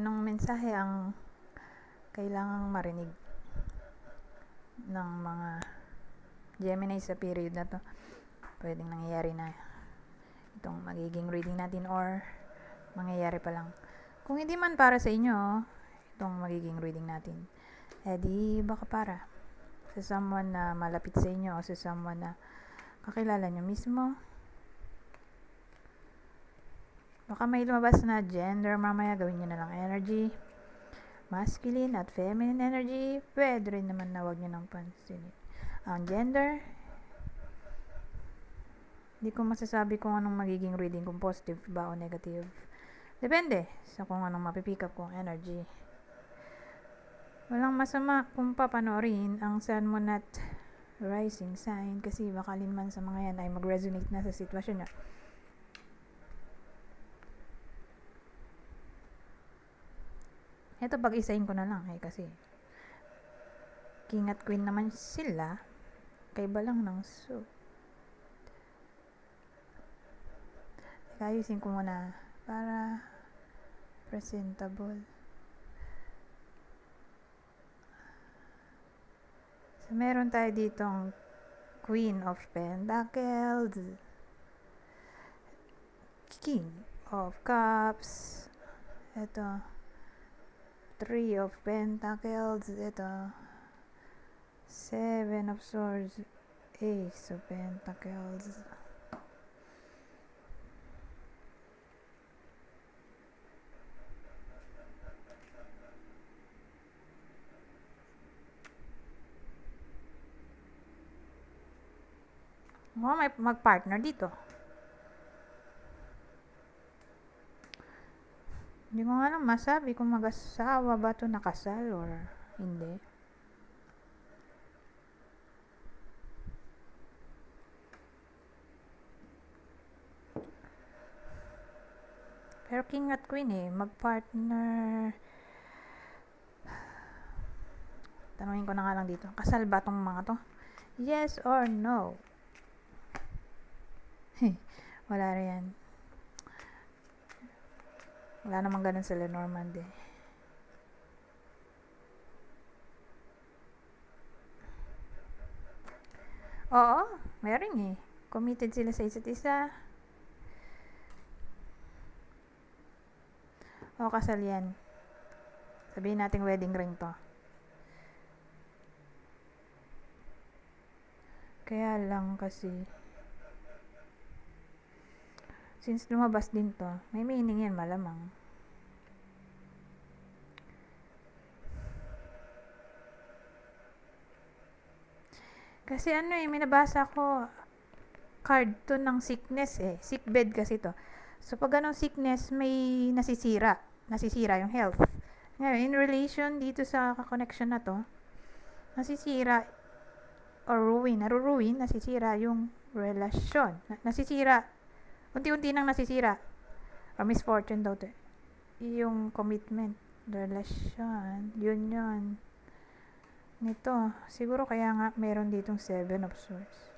Anong mensahe ang kailangang marinig ng mga Gemini sa period na to? Pwedeng nangyayari na itong magiging reading natin or mangyayari pa lang. Kung hindi man para sa inyo itong magiging reading natin, di baka para sa someone na malapit sa inyo o sa someone na kakilala nyo mismo. Baka may lumabas na gender mamaya, gawin nyo na lang energy. Masculine at feminine energy, pwede rin naman na wag nyo nang pansinin. Ang gender, hindi ko masasabi kung anong magiging reading, kung positive ba o negative. Depende sa kung anong mapipick up kong energy. Walang masama kung papanoorin ang Sun, Moon at Rising sign kasi baka man sa mga yan ay mag-resonate na sa sitwasyon nyo. Ito pag-isahin ko na lang kasi King at Queen naman sila, kaiba lang ng suit. Ayusin ko muna para presentable. So, meron tayo ditong Queen of Pentacles, King of Cups, ito Three of Pentacles, ito Seven of Swords, Ace of Pentacles. May mag-partner dito. Hindi ko nga lang masabi kung mag-asawa ba ito nakasal or hindi. Pero King at Queen mag-partner. Tanungin ko na nga lang dito. Kasal ba tong mga to? Yes or no? Wala rin. Wala namang ganun sa Lenormand Oo, meron committed sila sa isa't isa. O kasal yan. Sabihin natin wedding ring to. Kaya lang kasi since lumabas din to, may meaning yan malamang. Kasi may nabasa ko card to ng sickness sick bed kasi to. So pag anong sickness, may nasisira yung health. Ngayon, in relation dito sa connection na to, nasisira or naruruin, nasisira yung relasyon. Nasisira, unti-unti nang nasisira or misfortune daw to. Yung commitment, relasyon, yun nito. Siguro kaya nga meron ditong Seven of Swords.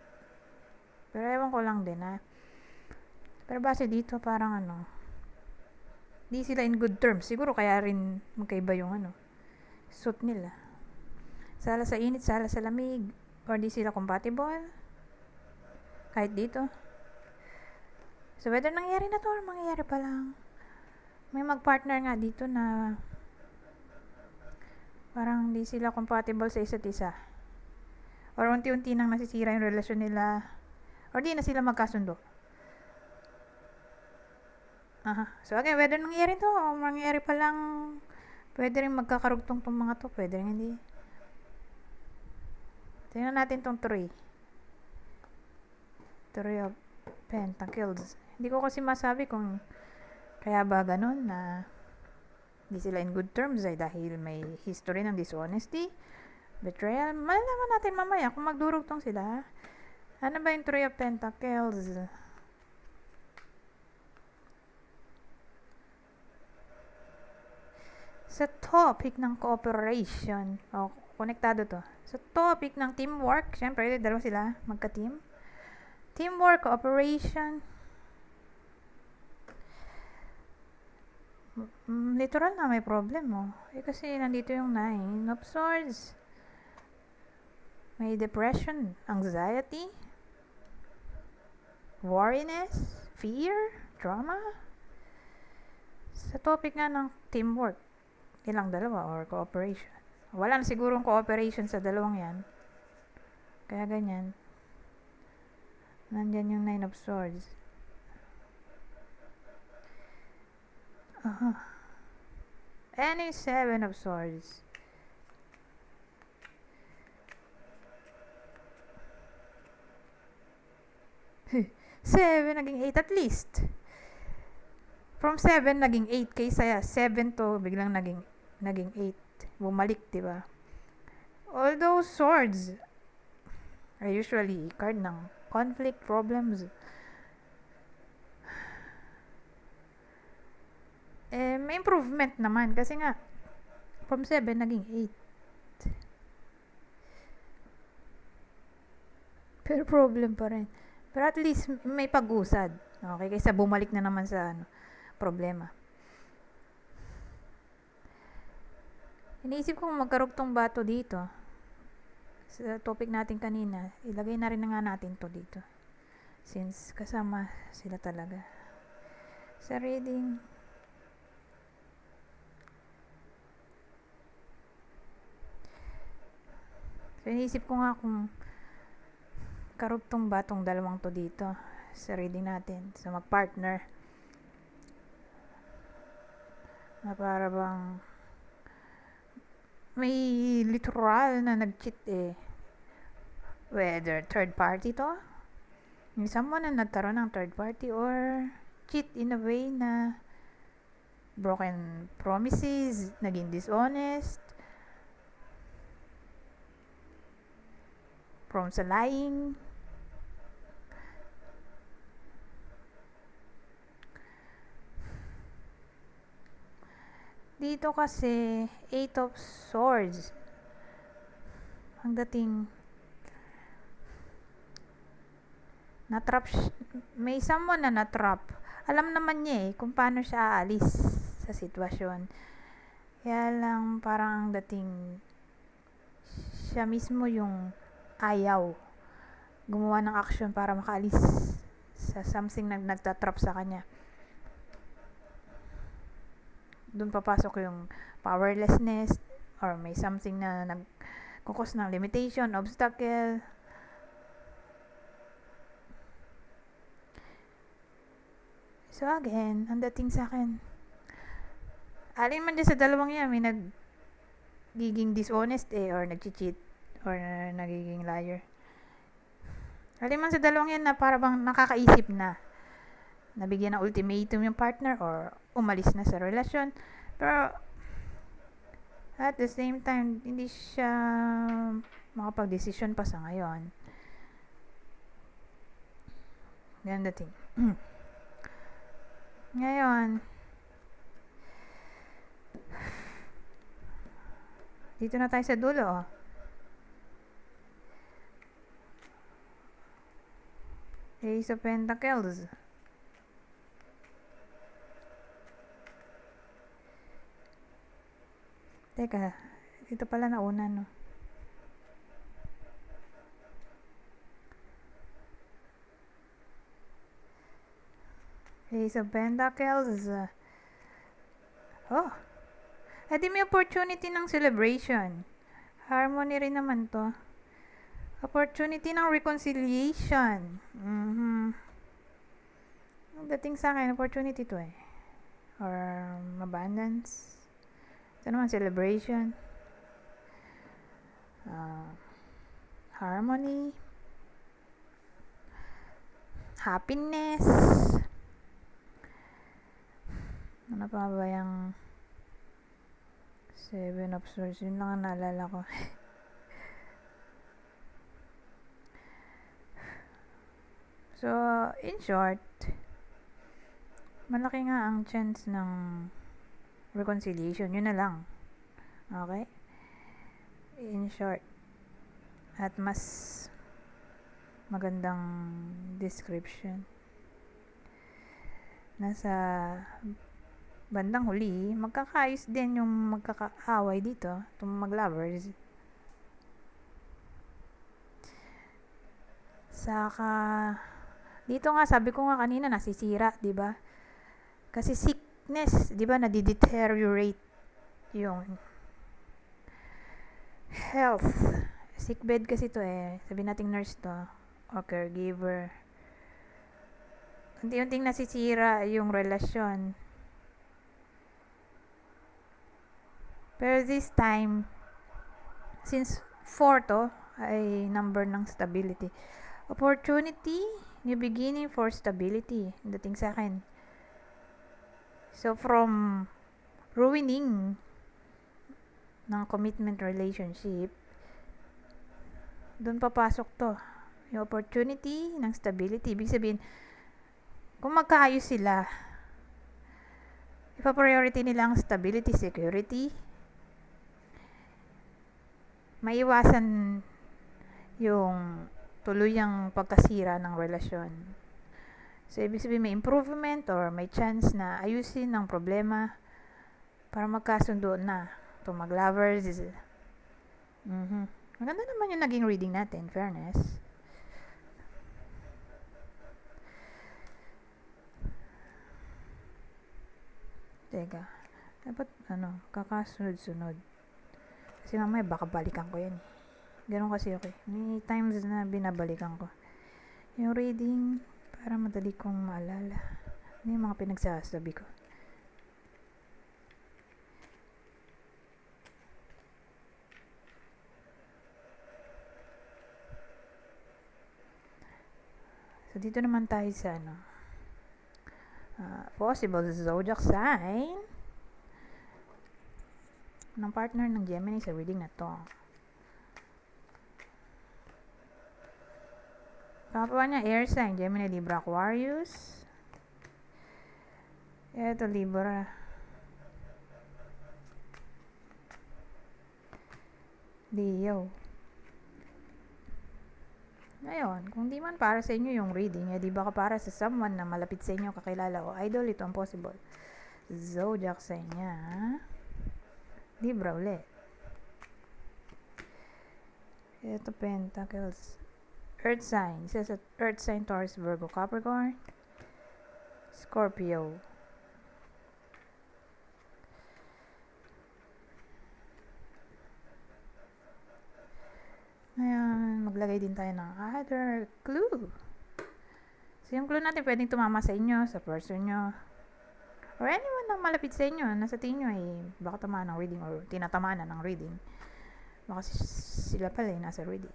Pero ewan ko lang din Pero base dito parang di sila in good terms. Siguro kaya rin magkaiba yung suit nila. Sala sa init, sala sa lamig. Or di sila compatible. Kahit dito. So whether nangyayari na to or mangyayari pa lang. May mag-partner nga dito na parang di sila compatible sa isa't isa. Or unti-unti nang nasisira yung relasyon nila. Or di na sila magkasundo. So again, whether nangyayari to o mangyayari pa lang, pwede rin magkakarugtong tong mga to, pwede rin hindi. Tingnan natin tong 3 of Pentacles. Hindi ko kasi masabi kung kaya ba ganun na hindi sila in good terms dahil may history ng dishonesty, betrayal. Malalaman natin mamaya kung magdurugtong sila. Ano ba yung 3 of Pentacles? Sa topic ng cooperation, konektado to. Sa topic ng teamwork, syempre, dalawa sila, magka-team. Teamwork, cooperation. Literal na may problem mo. Kasi nandito yung 9 of Swords. May depression, anxiety, worriness, fear, drama. Sa topic nga ng teamwork, ilang dalawa or cooperation. Wala na sigurong cooperation sa dalawang yan. Kaya ganyan. Nandyan yung 9 of Swords. And yung 7 of Swords. Seven naging 8 at least. From 7 naging 8 kaysa 7 to biglang naging 8. Bumalik, 'di ba? All those swords are usually card ng conflict, problems. May improvement naman kasi nga from 7 naging 8. Pero problem pa rin. Pero at least may pag-usad. Okay, kaysa bumalik na naman sa problema. Iniisip ko magkarugtong bato dito. Sa topic natin kanina, ilagay na rin na nga natin to dito. Since kasama sila talaga. Sa reading, so iniisip ko nga kung karugtong ba tong dalawang to dito sa reading natin. So mag-partner. Na para bang may literal na nag-cheat Whether third party to, yung someone na nagkaroon ng third party or cheat in a way na broken promises, naging dishonest, prone sa lying. Dito kasi 8 of Swords. Ang dating na-trap may someone na na-trap. Alam naman niya kung paano siya aalis sa sitwasyon. Kaya lang parang ang dating siya mismo yung ayaw gumawa ng action para makaalis sa something na nagtatrap sa kanya. Doon papasok yung powerlessness or may something na nagkukos ng limitation, obstacle. So again, ang dating sa akin, alin man dyan sa dalawang yan, may nagiging dishonest or nag-cheat or nagiging liar. Alin man sa dalawang yan na para bang nakakaisip na nabigyan ng ultimatum yung partner or umalis na sa relasyon. Pero at the same time, hindi siya makapag-desisyon pa sa ngayon. Ganun dating. Ngayon, dito na tayo sa dulo. Ace of Pentacles. Teka, dito pala nauna, no? Ace of Pentacles. Edi may opportunity ng celebration. Harmony rin naman to. Opportunity ng reconciliation. Ang dating sa akin, opportunity to or abundance. Ito naman, celebration. Harmony. Happiness. Ano pa ba yung 7 of Swords? Yun lang ang naalala ko. So, in short, malaki nga ang chance ng reconciliation. Yun na lang. Okay? In short. At mas magandang description. Nasa bandang huli, magkakaayos din yung magkakaaway dito, itong mag-lovers. Saka, dito nga, sabi ko nga kanina, nasisira, di ba? Kasi sickness, di ba, nadi-deteriorate yung health. Sick bed kasi to sabi nating nurse to, o caregiver. Unti-unting nasisira yung relasyon. Pero this time, since 4 to, ay number ng stability. Opportunity, new beginning for stability. Dating sa akin. So, from ruining ng commitment relationship, doon papasok to. Yung opportunity ng stability. Ibig sabihin, kung magkaayos sila, ipa-priority nila ang stability, security, maiwasan yung tuluyang pagkasira ng relasyon. So, ibig sabihin may improvement or may chance na ayusin ang problema para magkasundo na. Ito, mag-lovers. Maganda naman yung naging reading natin, fairness. Teka, dapat kakasunod-sunod. Kasi mamaya baka balikan ko yan. Ganun kasi okay. May times na binabalikan ko yung reading para madali kong maalala. Ano yung mga pinagsasabi ko. So, dito naman tayo sa possible zodiac sign ng partner ng Gemini sa reading na to. Kapwa niya, air sign, Gemini, Libra, Aquarius. Eto, Libra. Leo. Ngayon, kung di man para sa inyo yung reading, di baka para sa someone na malapit sa inyo, kakilala o idol, ito ang possible zodiac sign niya. Libra ulit. Ito, Pentacles. Earth sign. Says Earth sign, Taurus, Virgo, Capricorn, Scorpio. Ngayon, maglagay din tayo ng other clue. So, yung clue natin pwedeng tumama sa inyo, sa person nyo, or anyone na malapit sa inyo, nasa tingin nyo baka tamaan ng reading or tinatamaan na ng reading. Baka sila pala nasa reading.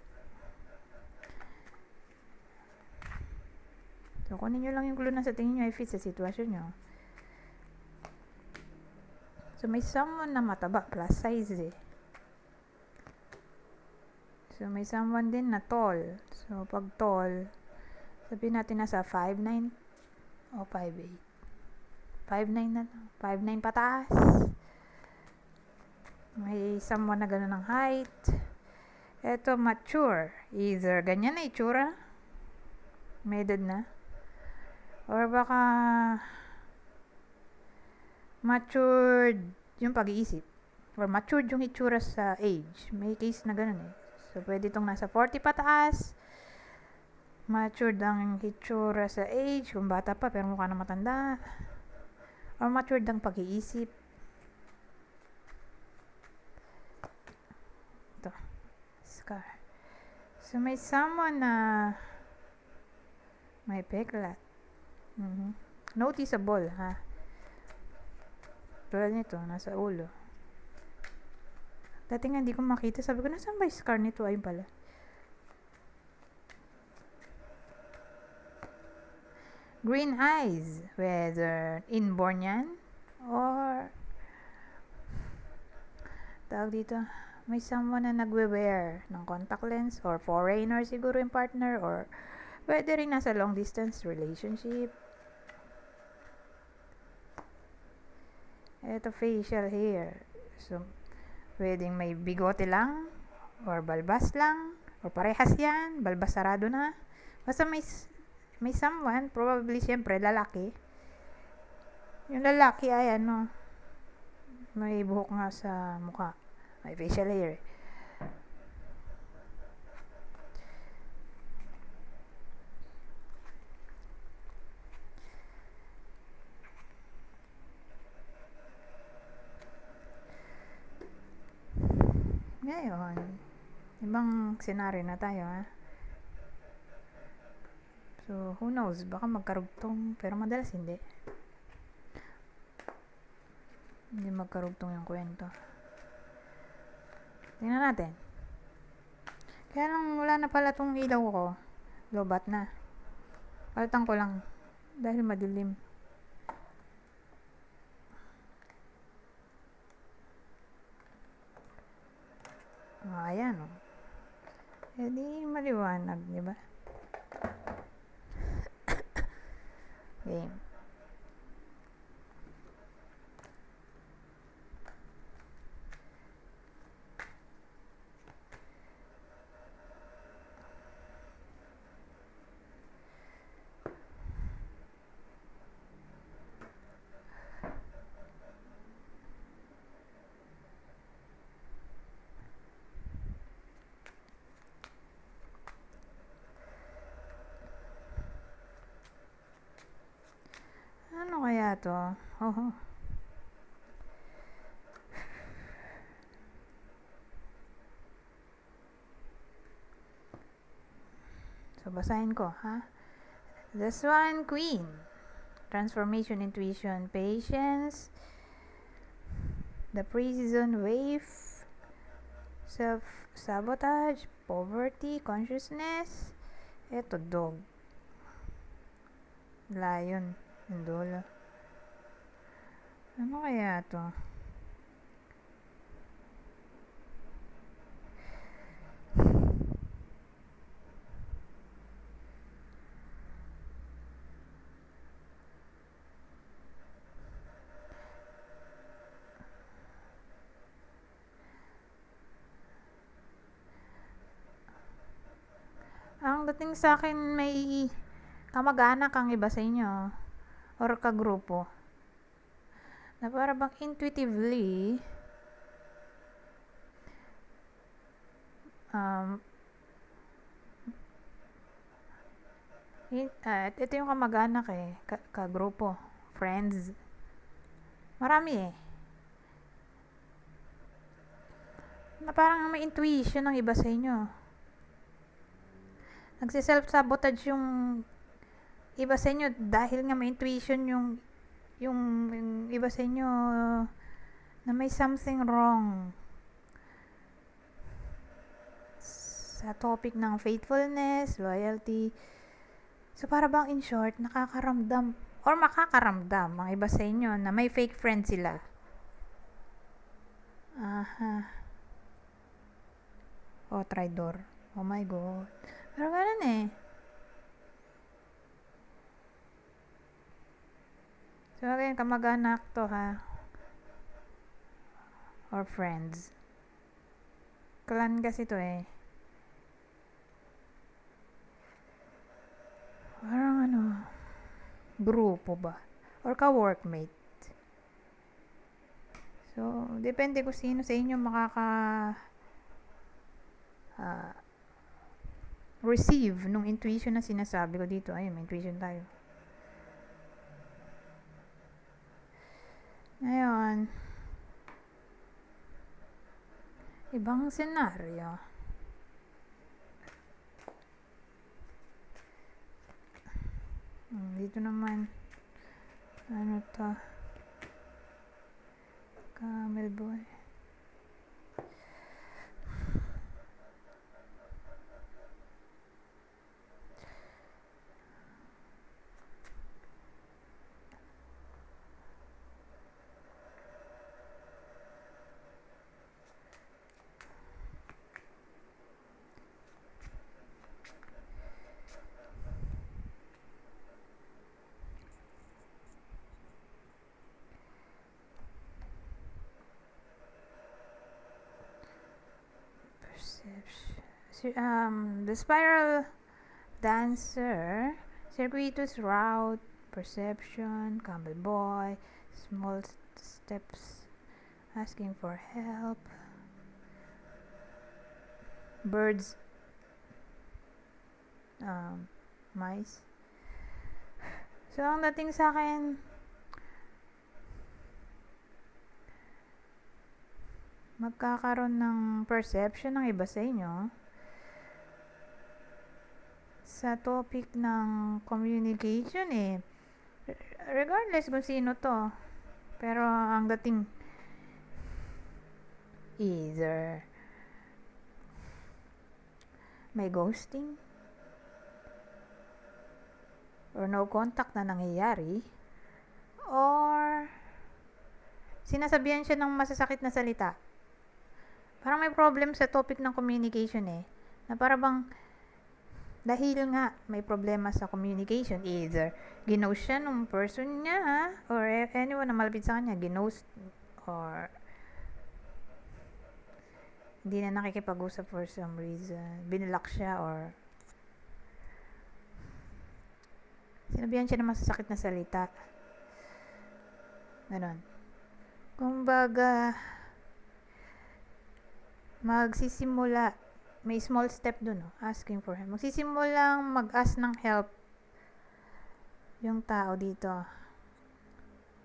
So, kunin nyo lang yung clue na sa tingin nyo ay fit sa sitwasyon nyo. So, may someone na mataba, plus size So, may someone din na tall. So, pag tall, sabihin natin nasa 5'9" o 5'8". 5'9" na lang. 5'9" pataas. May someone na gano'n ng height. Ito, mature. Either ganyan na itsura. May edad na. Or baka matured yung pag-iisip. Or matured yung itsura sa age. May case na gano'n So, pwede itong nasa 40 pataas. Matured ang itsura sa age. Kung bata pa, pero mukha na matanda. Or matured ang pag-iisip. Ito. Scar. So, may someone na may peklat. Noticeable, ha? Tulad nito, nasa ulo. Dati nga hindi ko makita. Sabi ko, nasaan ba yung scar nito? Ayun pala. Green eyes. Whether inborn yan or tawag dito, may someone na nagwe-wear ng contact lens or foreigner siguro yung partner or pwede rin nasa long distance relationship. Ito, facial hair. So, pwedeng may bigote lang, or balbas lang, or parehas yan, balbas sarado na. Basta may someone, probably siyempre lalaki, Yung lalaki ay ano, may buhok nga sa mukha. May facial hair. Ngayon, ibang senaryo na tayo, ha? So, who knows? Baka magkarugtong, pero madalas hindi. Hindi magkarugtong yung kwento. Tingnan natin. Kaya lang wala na pala tong ilaw ko. Lobat na. Palitan ko lang. Dahil madilim. Ayan, oh. Eh di maliwanag, di ba? Game. Ano kaya to? Oh. So, basahin ko, ha? The Swan Queen. Transformation, intuition, patience. The pre-season wave. Self-sabotage. Poverty, consciousness. Eto, dog. Lion. Yung dulo. Ano kaya to? Ang dating sa akin, may kamag-anak ang iba sa inyo. Or kagrupo. Na para bang intuitively, ito yung kamag-anak eh. Kagrupo. Friends. Marami eh. Na parang may intuition ng iba sa inyo. Nagsiself-sabotage yung iba sa inyo dahil nga may intuition yung iba sa inyo na may something wrong sa topic ng faithfulness, loyalty. So, para bang in short, nakakaramdam or makakaramdam ang iba sa inyo na may fake friend sila. Oh, traidor. Oh my God. Pero ganun eh. So, again, kamag-anak to, ha? Or friends. Clan kasi to eh. Parang ano, grupo ba? Or ka-workmate. So, depende kung sino sa inyo receive nung intuition na sinasabi ko dito. Ayun, may intuition tayo. Ngayon, ibang senaryo. Dito naman, ano to? Camel boy. The spiral dancer, circuitous route, perception, camel boy, Small steps, asking for help, birds, mice. So, ang dating sa akin, magkakaroon ng perception ng iba sa inyo sa topic ng communication regardless kung sino to, pero ang dating either may ghosting or no contact na nangyayari, or sinasabihan siya ng masasakit na salita. Parang may problem sa topic ng communication na para bang dahil nga may problema sa communication, either ginost siya nung person niya or anyone na malapit sa kanya, ginost, or hindi na nakikipag-usap for some reason, binlock siya, or sinabihan siya ng masasakit na salita. Ganon. Kumbaga, magsisimula, may small step dun, asking for help. Magsisimulang mag-ask ng help yung tao dito.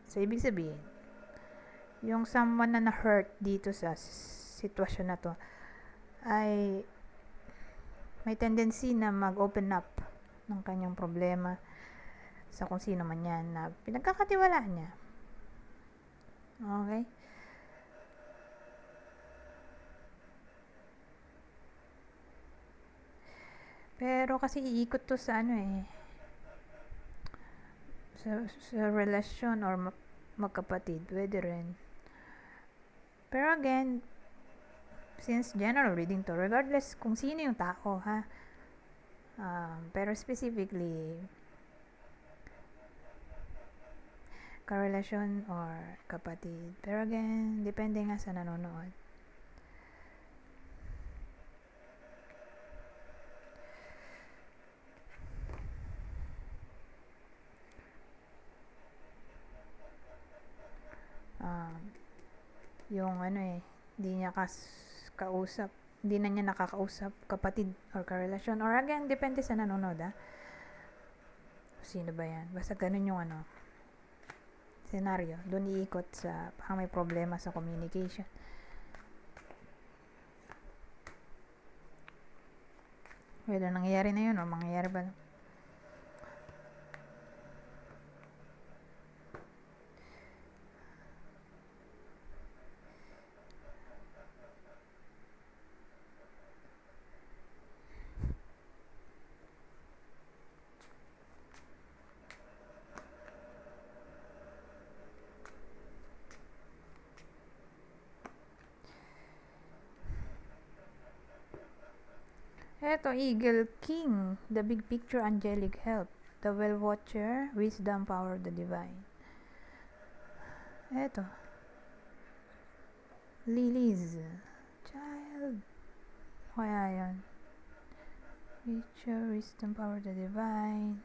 So, ibig sabihin, yung someone na na-hurt dito sa sitwasyon na to ay may tendency na mag-open up ng kanyang problema sa kung sino man yan na pinagkakatiwalaan niya. Okay? Pero kasi iikot to sa sa relasyon or magkapatid, pwede rin. Pero again, since general reading to, regardless kung sino yung tao, pero specifically, karelasyon or kapatid. Pero again, depende nga sa nanonood. Yung hindi niya kausap, hindi na niya nakakausap kapatid or karelasyon, or again, depende sa nanonood sino ba yan, basta ganun yung senaryo, doon iikot sa parang may problema sa communication. Whether nangyayari na yun o mangyayari ba. Eto, Eagle King, the big picture, angelic help, the well watcher, wisdom, power of the divine. Eto, lilies, child, kaya yun, picture, wisdom, power of the divine.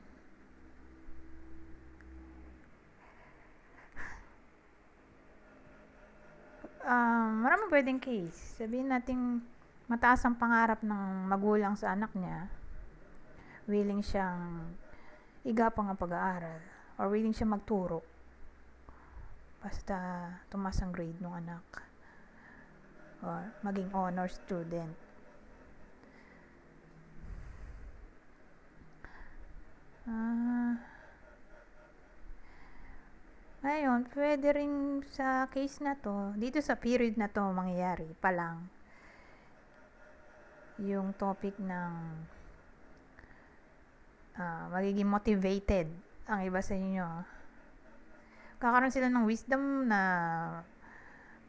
Maraming pwedeng case. Sabihin natin mataas ang pangarap ng magulang sa anak niya, willing siyang igapang ang pag-aaral, or willing siya magturo basta tumaas ang grade ng anak, or maging honor student. Ngayon, pwede rin sa case na to, dito sa period na to mangyayari pa lang yung topic ng magiging motivated ang iba sa inyo. Kakaroon sila ng wisdom na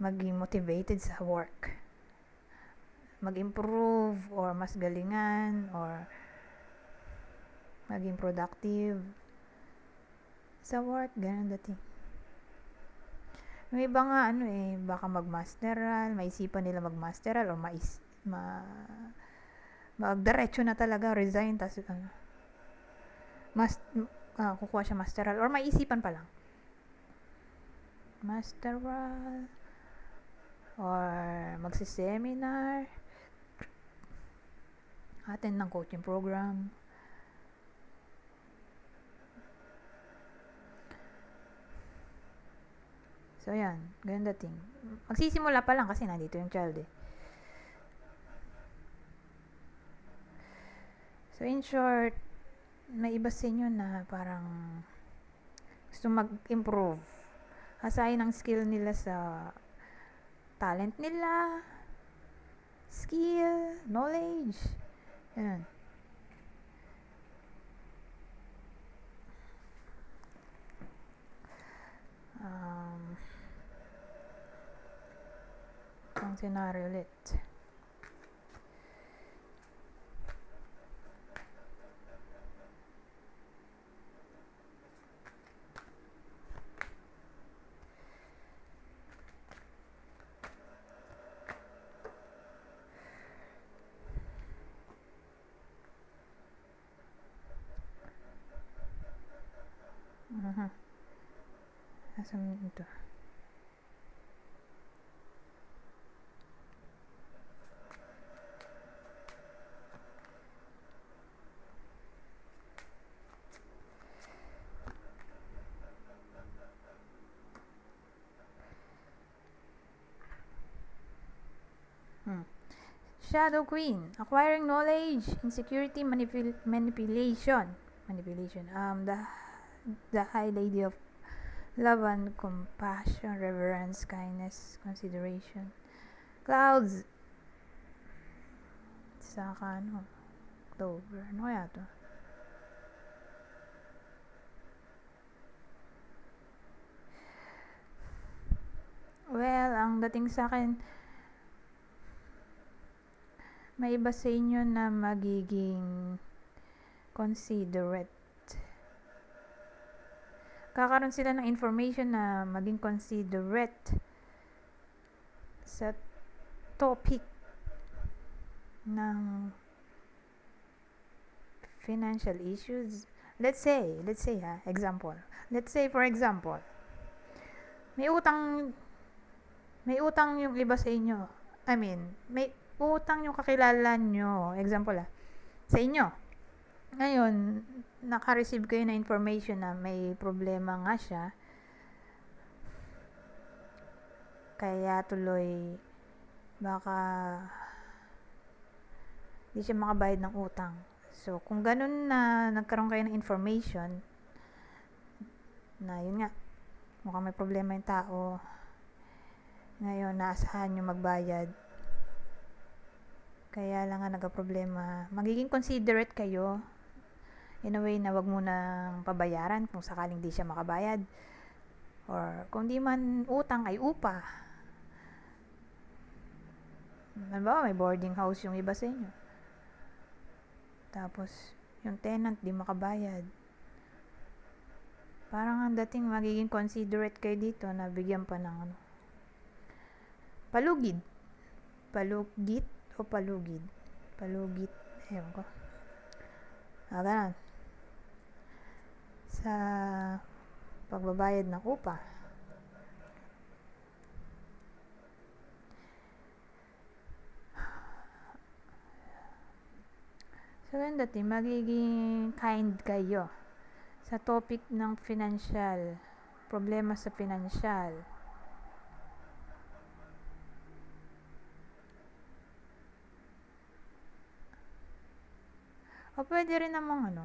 maging motivated sa work, mag-improve or mas galingan, or maging productive sa work, ganun dating. May iba nga baka mag-masteral, maisipan nila mag-masteral, or magdiretso na talaga, resign, tas kukuha siya masteral, or maisipan pa lang. masteral, or magsiseminar, attend ng coaching program. So, yan. Ganun dating. Magsisimula pa lang kasi nandito yung child eh. So, in short, may iba sa inyo na parang gusto mag-improve. Asahin ang skill nila sa talent nila, skill, knowledge. Ganun. Ang scenario ulit. Nasaan ito? Shadow Queen, acquiring knowledge, insecurity, manipulation. The High Lady of love and compassion, reverence, kindness, consideration. Clouds. Saka October. Ano kaya to? Well, ang dating sa akin, may iba sa inyo na magiging considerate. Kakaroon sila ng information na maging considerate sa topic ng financial issues. Let's say example. Let's say for example, may utang yung iba sa inyo. May utang yung kakilala nyo. Example sa inyo. Ngayon, naka-receive kayo na information na may problema nga siya. Kaya tuloy, baka hindi siya makabayad ng utang. So, kung ganun na nagkaroon kayo ng information, na yun nga, mukhang may problema yung tao, ngayon, naasahan nyo magbayad, kaya lang nga nagka-problema, magiging considerate kayo in a way na wag mo nang pabayaran kung sakaling di siya makabayad, or kung di man utang ay upa. Halimbawa, may boarding house yung iba sa inyo, tapos yung tenant di makabayad, parang ang dating magiging considerate kayo dito na bigyan pa ng palugit o palugid. Ewan ko. Ganun. Sa pagbabayad ng upa. So, ganun dati, magiging kind kayo sa topic ng financial, problema sa financial. O pwede rin namang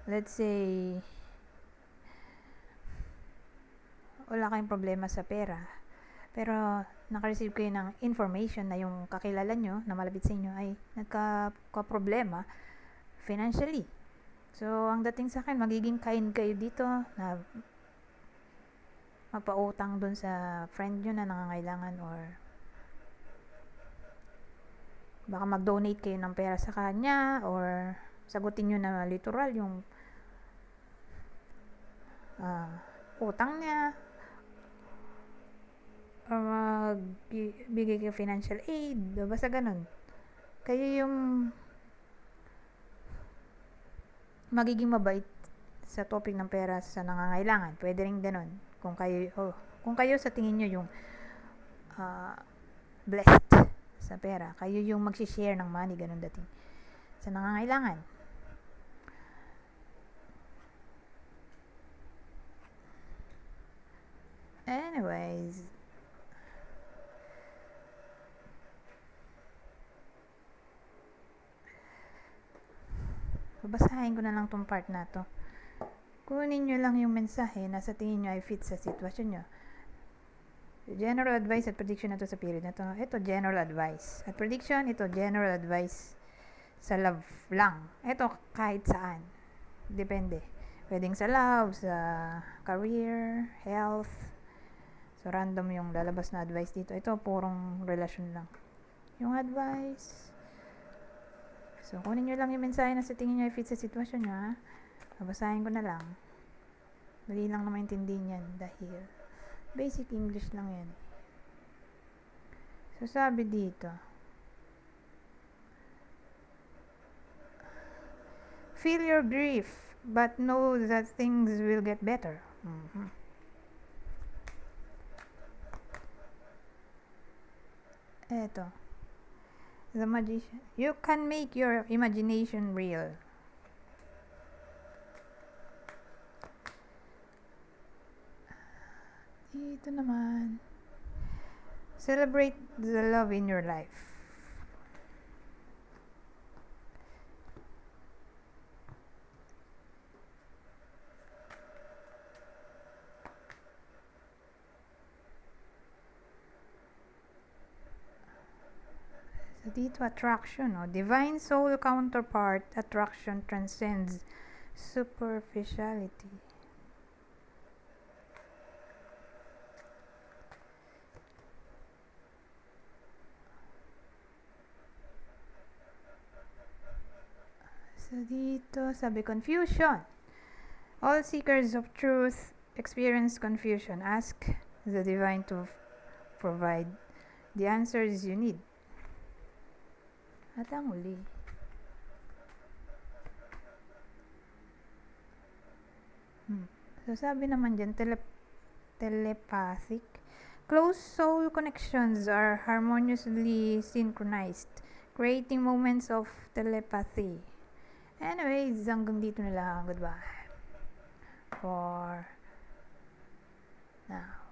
let's say, wala kayong problema sa pera, pero naka-receive kayo ng information na yung kakilala nyo na malapit sa inyo ay nagka-problema financially. So, ang dating sa akin, magiging kind kayo dito na magpautang dun sa friend nyo na nangangailangan, or baka mag-donate kayo ng pera sa kanya, or sagutin nyo na literal yung utang niya, or magbigay kayo financial aid, basta ganun. Kayo yung magiging mabait sa topic ng pera sa nangangailangan. Pwede rin ganun. Kung kayo sa tingin nyo yung blessed sa pera, kayo yung mag-share ng money, ganun dating sa nangangailangan. Anyways, babasahin ko na lang tong part na to. Kunin nyo lang yung mensahe na sa tingin nyo ay fit sa sitwasyon nyo. General advice at prediction na to sa period na to. Ito, general advice. At prediction, ito, general advice sa love lang. Ito, kahit saan. Depende. Pwedeng sa love, sa career, health. So, random yung lalabas na advice dito. Ito, purong relasyon lang. Yung advice. So, kunin nyo lang yung mensahe na sa tingin nyo ay fit sa sitwasyon nyo, ha? Babasahin ko na lang. Dali lang na maintindihan yan dahil basic English lang yan. So, sabi dito, feel your grief, but know that things will get better. Eto. The magician. You can make your imagination real. Ito naman. Celebrate the love in your life. So, dito attraction, no? Divine soul counterpart, attraction transcends superficiality. So, dito, sabi confusion. All seekers of truth experience confusion. Ask the divine to provide the answers you need. At ang uli. So, sabi naman dyan, telepathic. Close soul connections are harmoniously synchronized, creating moments of telepathy. Anyways, hanggang dito na lang. Goodbye. For now.